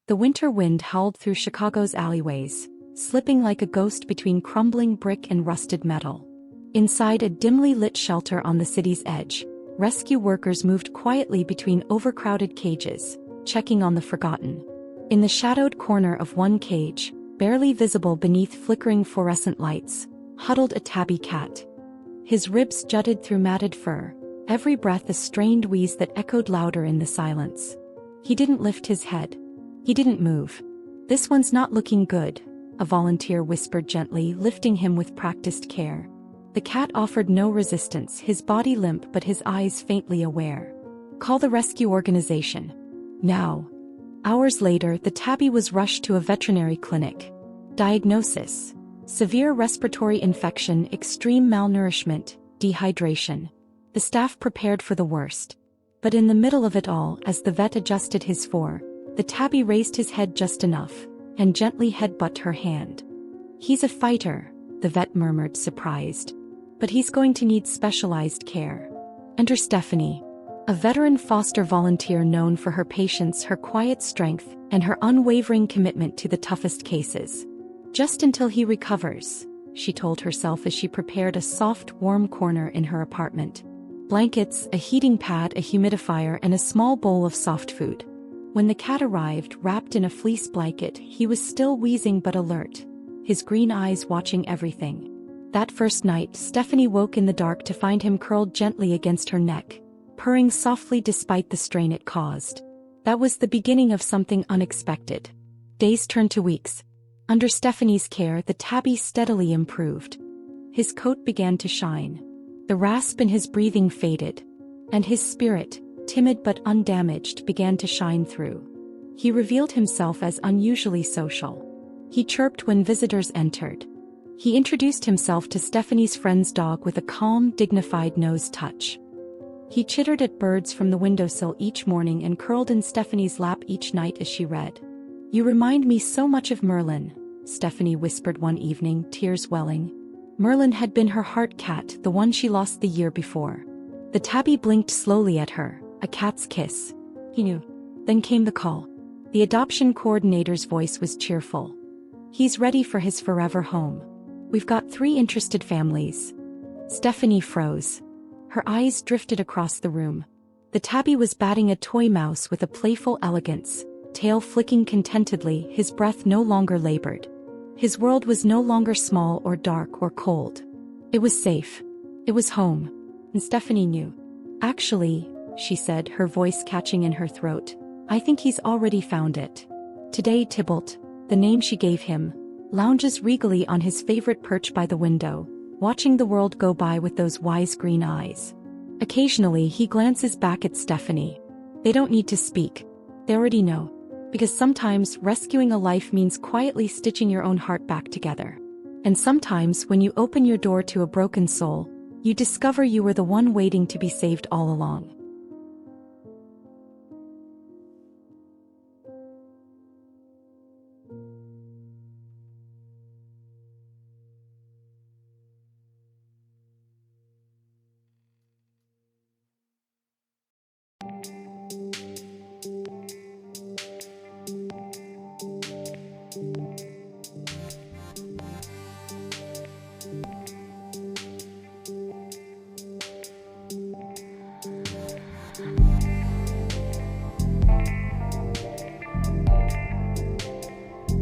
The winter wind howled through Chicago's alleyways, slipping like a ghost between crumbling brick and rusted metal. Inside a dimly lit shelter on the city's edge, rescue workers moved quietly between overcrowded cages, checking on the forgotten. In the shadowed corner of one cage, barely visible beneath flickering fluorescent lights, huddled a tabby cat. His ribs jutted through matted fur, every breath a strained wheeze that echoed louder in the silence. He didn't lift his head. He didn't move. "This one's not looking good," a volunteer whispered gently, lifting him with practiced care. The cat offered no resistance, his body limp but his eyes faintly aware. "Call the rescue organization. Now." Hours later, the tabby was rushed to a veterinary clinic. Diagnosis: severe respiratory infection, extreme malnourishment, dehydration. The staff prepared for the worst. But in the middle of it all, as the vet adjusted his fur, the tabby raised his head just enough, and gently headbutted her hand. "He's a fighter," the vet murmured, surprised. "But he's going to need specialized care." Enter Stephanie, a veteran foster volunteer known for her patience, her quiet strength, and her unwavering commitment to the toughest cases. "Just until he recovers," she told herself as she prepared a soft, warm corner in her apartment. Blankets, a heating pad, a humidifier, and a small bowl of soft food. When the cat arrived, wrapped in a fleece blanket, he was still wheezing but alert, his green eyes watching everything. That first night, Stephanie woke in the dark to find him curled gently against her neck, purring softly despite the strain it caused. That was the beginning of something unexpected. Days turned to weeks. Under Stephanie's care, the tabby steadily improved. His coat began to shine. The rasp in his breathing faded. And his spirit, timid but undamaged, began to shine through. He revealed himself as unusually social. He chirped when visitors entered. He introduced himself to Stephanie's friend's dog with a calm, dignified nose touch. He chittered at birds from the windowsill each morning and curled in Stephanie's lap each night as she read. "You remind me so much of Merlin," Stephanie whispered one evening, tears welling. Merlin had been her heart cat, the one she lost the year before. The tabby blinked slowly at her, a cat's kiss. He knew. Then came the call. The adoption coordinator's voice was cheerful. "He's ready for his forever home. We've got 3 interested families." Stephanie froze. Her eyes drifted across the room. The tabby was batting a toy mouse with a playful elegance, tail flicking contentedly, his breath no longer labored. His world was no longer small or dark or cold. It was safe. It was home. And Stephanie knew. "Actually," she said, her voice catching in her throat, "I think he's already found it. Today Tybalt," the name she gave him, lounges regally on his favorite perch by the window, watching the world go by with those wise green eyes. Occasionally he glances back at Stephanie. They don't need to speak. They already know. Because sometimes rescuing a life means quietly stitching your own heart back together. And sometimes when you open your door to a broken soul, you discover you were the one waiting to be saved all along.